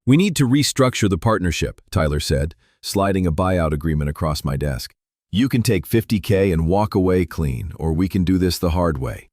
"We need to restructure the partnership," Tyler said, sliding a buyout agreement across my desk. "You can take $50K and walk away clean, or we can do this the hard way."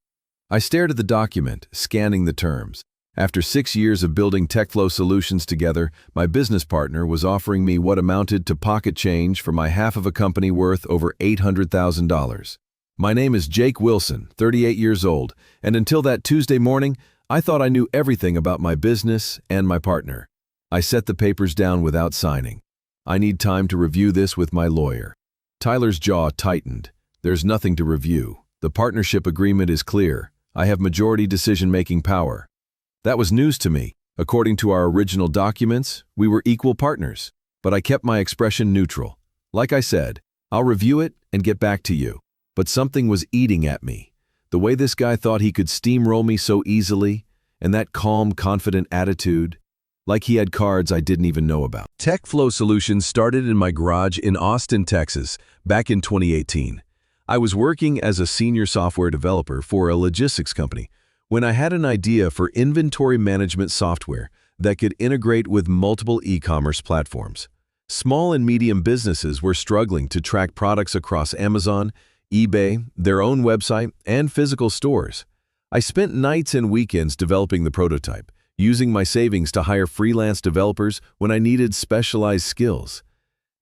I stared at the document, scanning the terms. After 6 years of building TechFlow solutions together, my business partner was offering me what amounted to pocket change for my half of a company worth over $800,000. My name is Jake Wilson, 38 years old, and until that Tuesday morning, I thought I knew everything about my business and my partner. I set the papers down without signing. I need time to review this with my lawyer. Tyler's jaw tightened. There's nothing to review. The partnership agreement is clear. I have majority decision-making power. That was news to me. According to our original documents, we were equal partners, but I kept my expression neutral. Like I said, I'll review it and get back to you. But something was eating at me. The way this guy thought he could steamroll me so easily, and that calm, confident attitude, like he had cards I didn't even know about. TechFlow Solutions started in my garage in Austin, Texas, back in 2018. I was working as a senior software developer for a logistics company when I had an idea for inventory management software that could integrate with multiple e-commerce platforms. Small and medium businesses were struggling to track products across Amazon, eBay, their own website, and physical stores. I spent nights and weekends developing the prototype, using my savings to hire freelance developers when I needed specialized skills.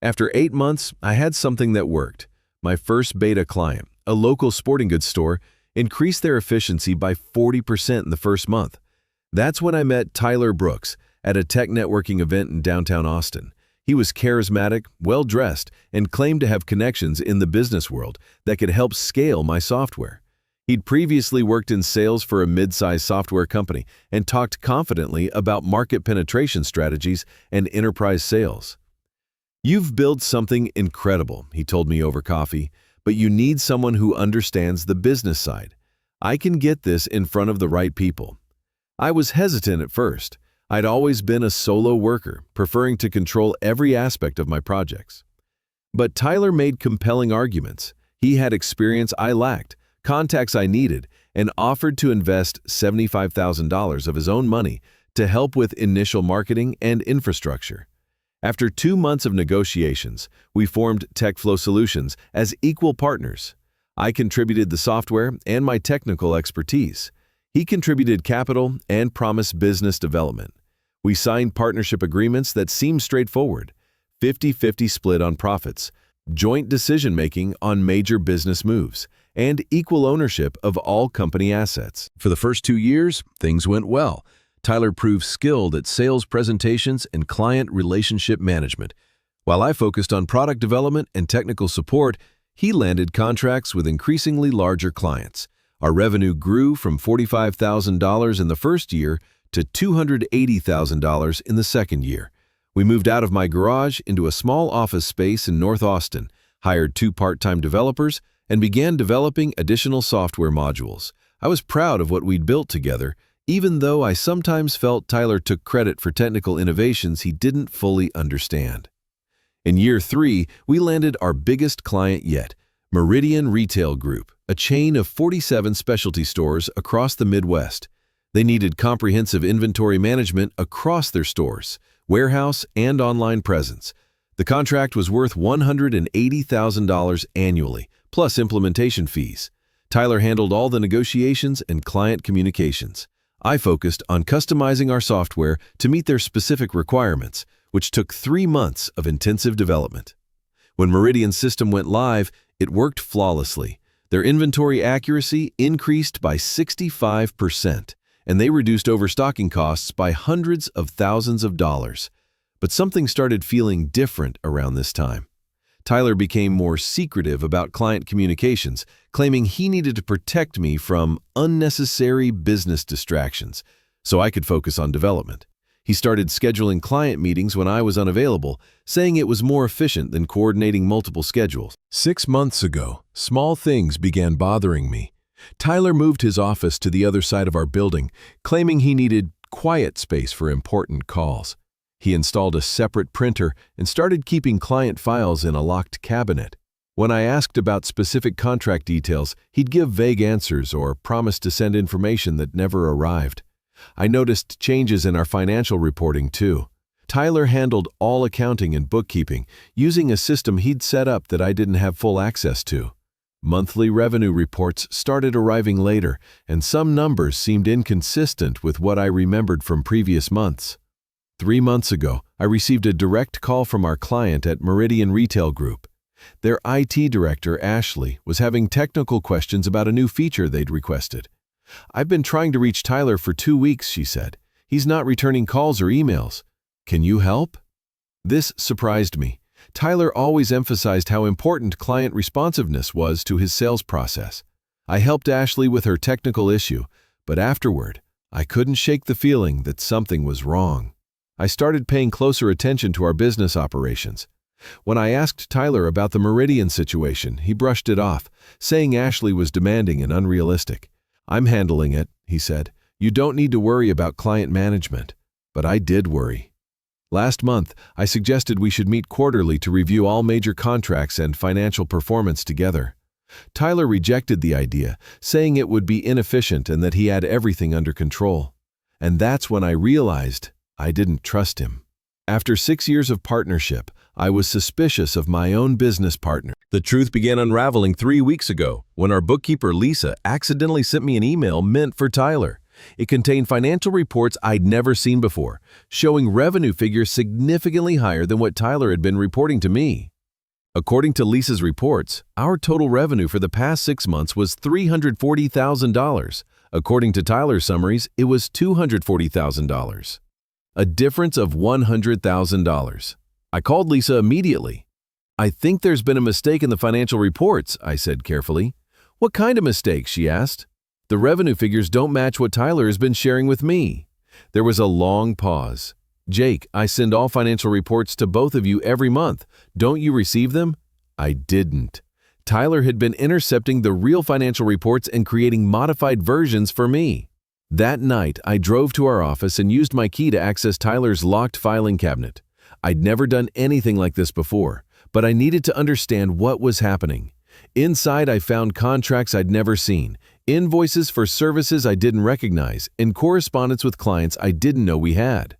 After 8 months, I had something that worked. My first beta client, a local sporting goods store, increased their efficiency by 40% in the first month. That's when I met Tyler Brooks at a tech networking event in downtown Austin. He was charismatic, well-dressed, and claimed to have connections in the business world that could help scale my software. He'd previously worked in sales for a mid-sized software company and talked confidently about market penetration strategies and enterprise sales. "You've built something incredible," he told me over coffee, "but you need someone who understands the business side. I can get this in front of the right people." I was hesitant at first. I'd always been a solo worker, preferring to control every aspect of my projects. But Tyler made compelling arguments. He had experience I lacked, contacts I needed, and offered to invest $75,000 of his own money to help with initial marketing and infrastructure. After 2 months of negotiations, we formed TechFlow Solutions as equal partners. I contributed the software and my technical expertise. He contributed capital and promised business development. We signed partnership agreements that seemed straightforward: 50-50 split on profits, joint decision-making on major business moves, and equal ownership of all company assets. For the first 2 years, things went well. Tyler proved skilled at sales presentations and client relationship management. While I focused on product development and technical support, he landed contracts with increasingly larger clients. Our revenue grew from $45,000 in the first year to $280,000 in the second year. We moved out of my garage into a small office space in North Austin, hired 2 part-time developers, and began developing additional software modules. I was proud of what we'd built together, even though I sometimes felt Tyler took credit for technical innovations he didn't fully understand. In year 3, we landed our biggest client yet, Meridian Retail Group, a chain of 47 specialty stores across the Midwest. They needed comprehensive inventory management across their stores, warehouse, and online presence. The contract was worth $180,000 annually, plus implementation fees. Tyler handled all the negotiations and client communications. I focused on customizing our software to meet their specific requirements, which took 3 months of intensive development. When Meridian's system went live, it worked flawlessly. Their inventory accuracy increased by 65%, and they reduced overstocking costs by hundreds of thousands of dollars. But something started feeling different around this time. Tyler became more secretive about client communications, claiming he needed to protect me from unnecessary business distractions so I could focus on development. He started scheduling client meetings when I was unavailable, saying it was more efficient than coordinating multiple schedules. 6 months ago, small things began bothering me. Tyler moved his office to the other side of our building, claiming he needed quiet space for important calls. He installed a separate printer and started keeping client files in a locked cabinet. When I asked about specific contract details, he'd give vague answers or promise to send information that never arrived. I noticed changes in our financial reporting too. Tyler handled all accounting and bookkeeping, using a system he'd set up that I didn't have full access to. Monthly revenue reports started arriving later, and some numbers seemed inconsistent with what I remembered from previous months. 3 months ago, I received a direct call from our client at Meridian Retail Group. Their IT director, Ashley, was having technical questions about a new feature they'd requested. "I've been trying to reach Tyler for 2 weeks," she said. "He's not returning calls or emails. Can you help?" This surprised me. Tyler always emphasized how important client responsiveness was to his sales process. I helped Ashley with her technical issue, but afterward, I couldn't shake the feeling that something was wrong. I started paying closer attention to our business operations. When I asked Tyler about the Meridian situation, he brushed it off, saying Ashley was demanding and unrealistic. "I'm handling it," he said. "You don't need to worry about client management." But I did worry. Last month, I suggested we should meet quarterly to review all major contracts and financial performance together. Tyler rejected the idea, saying it would be inefficient and that he had everything under control. And that's when I realized I didn't trust him. After 6 years of partnership, I was suspicious of my own business partner. The truth began unraveling 3 weeks ago when our bookkeeper Lisa accidentally sent me an email meant for Tyler. It contained financial reports I'd never seen before, showing revenue figures significantly higher than what Tyler had been reporting to me. According to Lisa's reports, our total revenue for the past 6 months was $340,000. According to Tyler's summaries, it was $240,000. A difference of $100,000. I called Lisa immediately. "I think there's been a mistake in the financial reports," I said carefully. "What kind of mistake?" she asked. "The revenue figures don't match what Tyler has been sharing with me." There was a long pause. "Jake, I send all financial reports to both of you every month. Don't you receive them?" I didn't. Tyler had been intercepting the real financial reports and creating modified versions for me. That night, I drove to our office and used my key to access Tyler's locked filing cabinet. I'd never done anything like this before, but I needed to understand what was happening. Inside, I found contracts I'd never seen, invoices for services I didn't recognize, and correspondence with clients I didn't know we had.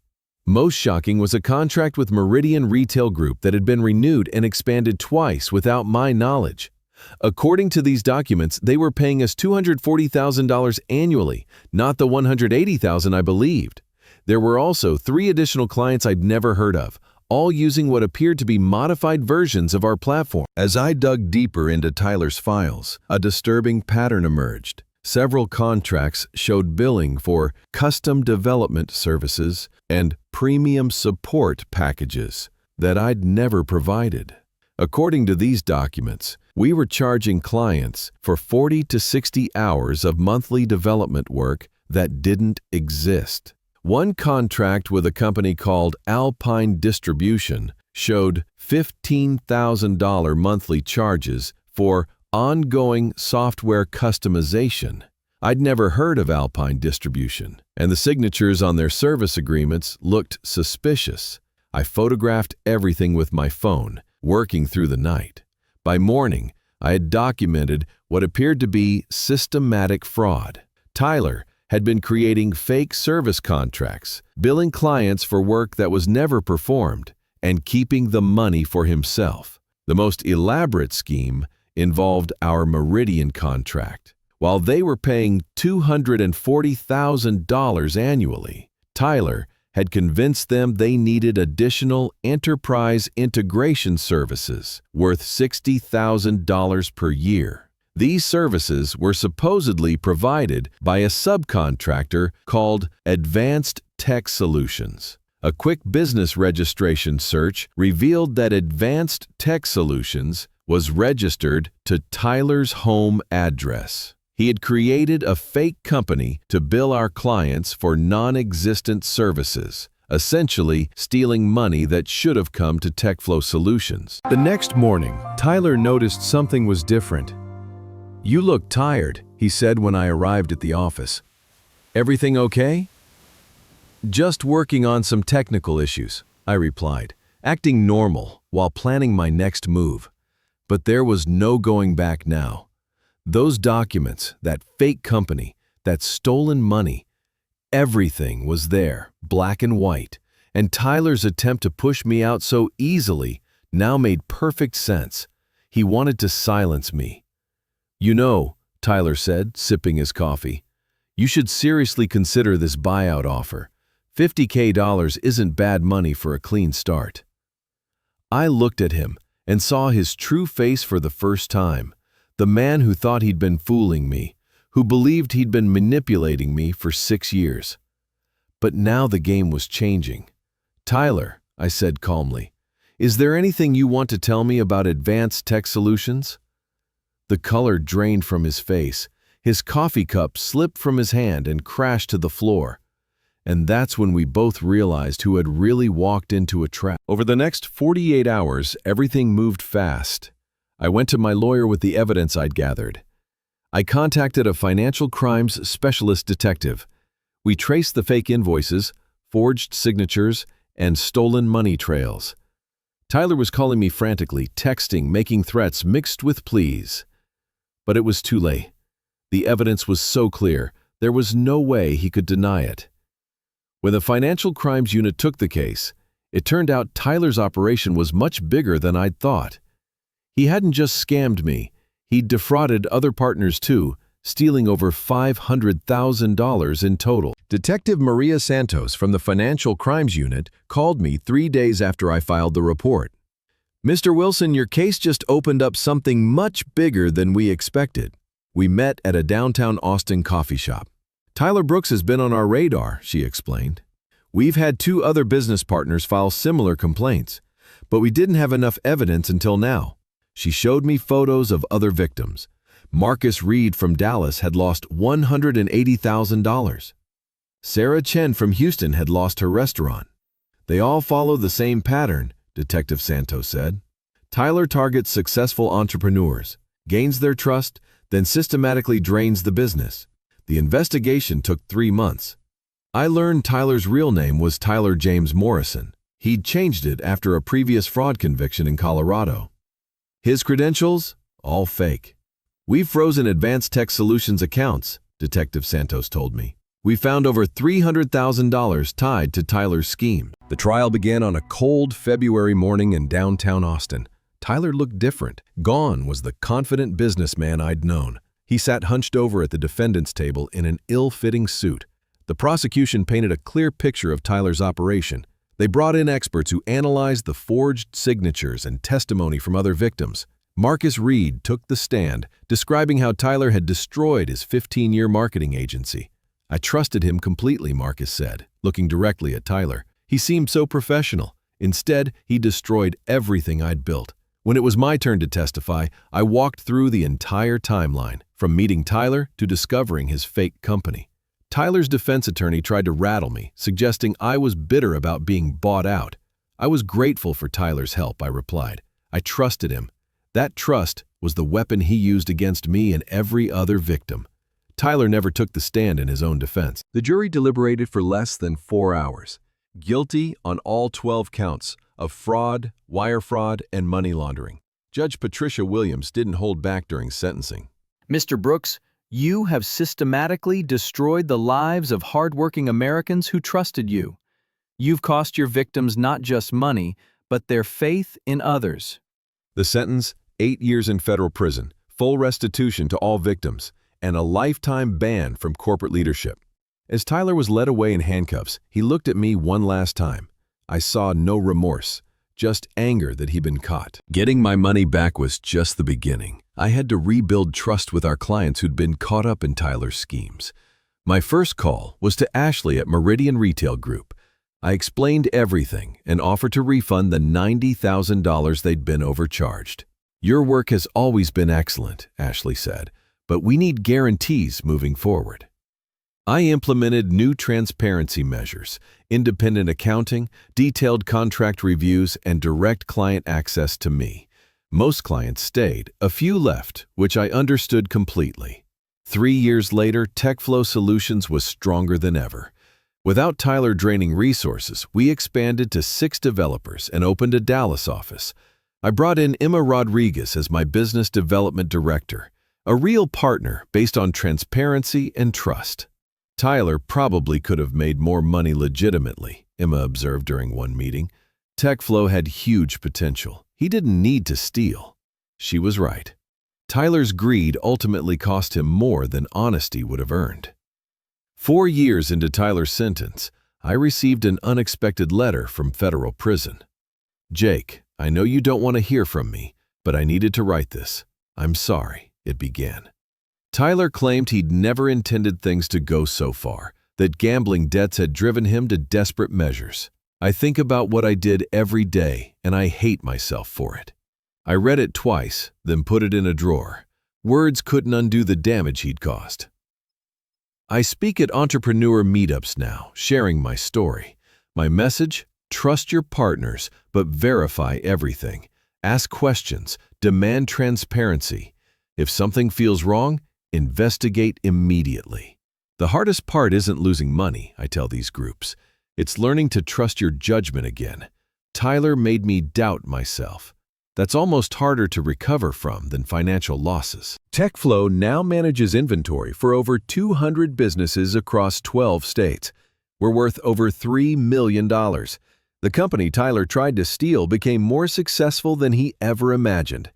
Most shocking was a contract with Meridian Retail Group that had been renewed and expanded twice without my knowledge. According to these documents, they were paying us $240,000 annually, not the $180,000 I believed. There were also 3 additional clients I'd never heard of, all using what appeared to be modified versions of our platform. As I dug deeper into Tyler's files, a disturbing pattern emerged. Several contracts showed billing for custom development services and premium support packages that I'd never provided. According to these documents, we were charging clients for 40 to 60 hours of monthly development work that didn't exist. One contract with a company called Alpine Distribution showed $15,000 monthly charges for ongoing software customization. I'd never heard of Alpine Distribution, and the signatures on their service agreements looked suspicious. I photographed everything with my phone, working through the night. By morning, I had documented what appeared to be systematic fraud. Tyler had been creating fake service contracts, billing clients for work that was never performed, and keeping the money for himself. The most elaborate scheme involved our Meridian contract. While they were paying $240,000 annually, Tyler had convinced them they needed additional enterprise integration services worth $60,000 per year. These services were supposedly provided by a subcontractor called Advanced Tech Solutions. A quick business registration search revealed that Advanced Tech Solutions was registered to Tyler's home address. He had created a fake company to bill our clients for non-existent services, essentially stealing money that should have come to TechFlow Solutions. The next morning, Tyler noticed something was different. "You look tired," he said when I arrived at the office. "Everything okay?" "Just working on some technical issues," I replied, acting normal while planning my next move. But there was no going back now. Those documents, that fake company, that stolen money, everything was there, black and white, and Tyler's attempt to push me out so easily now made perfect sense. He wanted to silence me. "You know," Tyler said, sipping his coffee, "you should seriously consider this buyout offer. $50K isn't bad money for a clean start." I looked at him and saw his true face for the first time. The man who thought he'd been fooling me, who believed he'd been manipulating me for 6 years. But now the game was changing. "Tyler," I said calmly, "is there anything you want to tell me about advanced tech solutions?" The color drained from his face. His coffee cup slipped from his hand and crashed to the floor. And that's when we both realized who had really walked into a trap. Over the next 48 hours, everything moved fast. I went to my lawyer with the evidence I'd gathered. I contacted a financial crimes specialist detective. We traced the fake invoices, forged signatures, and stolen money trails. Tyler was calling me frantically, texting, making threats mixed with pleas. But it was too late. The evidence was so clear, there was no way he could deny it. When the financial crimes unit took the case, it turned out Tyler's operation was much bigger than I'd thought. He hadn't just scammed me, he'd defrauded other partners too, stealing over $500,000 in total. Detective Maria Santos from the Financial Crimes Unit called me 3 days after I filed the report. "Mr. Wilson, your case just opened up something much bigger than we expected." We met at a downtown Austin coffee shop. "Tyler Brooks has been on our radar," she explained. "We've had 2 other business partners file similar complaints, but we didn't have enough evidence until now." She showed me photos of other victims. Marcus Reed from Dallas had lost $180,000. Sarah Chen from Houston had lost her restaurant. "They all follow the same pattern," Detective Santos said. "Tyler targets successful entrepreneurs, gains their trust, then systematically drains the business." The investigation took 3 months. I learned Tyler's real name was Tyler James Morrison. He'd changed it after a previous fraud conviction in Colorado. His credentials? All fake. "We've frozen Advanced Tech Solutions accounts," Detective Santos told me. "We found over $300,000 tied to Tyler's scheme." The trial began on a cold February morning in downtown Austin. Tyler looked different. Gone was the confident businessman I'd known. He sat hunched over at the defendant's table in an ill-fitting suit. The prosecution painted a clear picture of Tyler's operation. They brought in experts who analyzed the forged signatures and testimony from other victims. Marcus Reed took the stand, describing how Tyler had destroyed his 15-year marketing agency. "I trusted him completely," Marcus said, looking directly at Tyler. "He seemed so professional. Instead, he destroyed everything I'd built." When it was my turn to testify, I walked through the entire timeline, from meeting Tyler to discovering his fake company. Tyler's defense attorney tried to rattle me, suggesting I was bitter about being bought out. "I was grateful for Tyler's help," I replied. "I trusted him. That trust was the weapon he used against me and every other victim." Tyler never took the stand in his own defense. The jury deliberated for less than 4 hours. Guilty on all 12 counts of fraud, wire fraud, and money laundering. Judge Patricia Williams didn't hold back during sentencing. "Mr. Brooks, you have systematically destroyed the lives of hardworking Americans who trusted you. You've cost your victims not just money, but their faith in others." The sentence: 8 years in federal prison, full restitution to all victims, and a lifetime ban from corporate leadership. As Tyler was led away in handcuffs, he looked at me one last time. I saw no remorse, just anger that he'd been caught. Getting my money back was just the beginning. I had to rebuild trust with our clients who'd been caught up in Tyler's schemes. My first call was to Ashley at Meridian Retail Group. I explained everything and offered to refund the $90,000 they'd been overcharged. "Your work has always been excellent," Ashley said, "but we need guarantees moving forward." I implemented new transparency measures, independent accounting, detailed contract reviews, and direct client access to me. Most clients stayed, a few left, which I understood completely. 3 years later, TechFlow Solutions was stronger than ever. Without Tyler draining resources, we expanded to 6 developers and opened a Dallas office. I brought in Emma Rodriguez as my business development director, a real partner based on transparency and trust. Tyler probably could have made more money legitimately, Emma observed during one meeting. TechFlow had huge potential. He didn't need to steal. She was right. Tyler's greed ultimately cost him more than honesty would have earned. 4 years into Tyler's sentence, I received an unexpected letter from federal prison. "Jake, I know you don't want to hear from me, but I needed to write this. I'm sorry," it began. Tyler claimed he'd never intended things to go so far, that gambling debts had driven him to desperate measures. "I think about what I did every day, and I hate myself for it." I read it twice, then put it in a drawer. Words couldn't undo the damage he'd caused. I speak at entrepreneur meetups now, sharing my story. My message? Trust your partners, but verify everything. Ask questions, demand transparency. If something feels wrong, investigate immediately. The hardest part isn't losing money, I tell these groups. It's learning to trust your judgment again. Tyler made me doubt myself. That's almost harder to recover from than financial losses. TechFlow now manages inventory for over 200 businesses across 12 states. We're worth over $3 million. The company Tyler tried to steal became more successful than he ever imagined.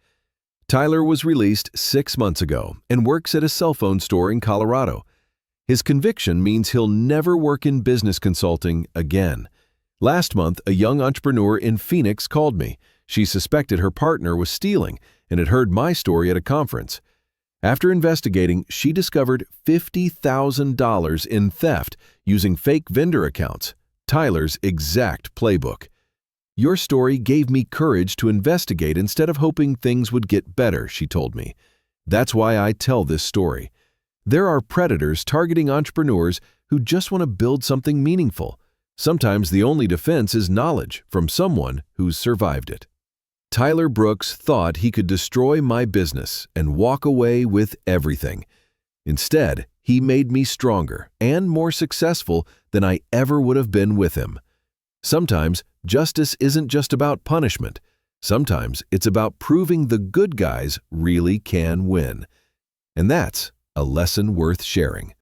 Tyler was released 6 months ago and works at a cell phone store in Colorado. His conviction means he'll never work in business consulting again. Last month, a young entrepreneur in Phoenix called me. She suspected her partner was stealing and had heard my story at a conference. After investigating, she discovered $50,000 in theft using fake vendor accounts, Tyler's exact playbook. "Your story gave me courage to investigate instead of hoping things would get better," she told me. "That's why I tell this story. There are predators targeting entrepreneurs who just want to build something meaningful. Sometimes the only defense is knowledge from someone who's survived it." Tyler Brooks thought he could destroy my business and walk away with everything. Instead, he made me stronger and more successful than I ever would have been with him. Sometimes justice isn't just about punishment. Sometimes it's about proving the good guys really can win. And that's a lesson worth sharing.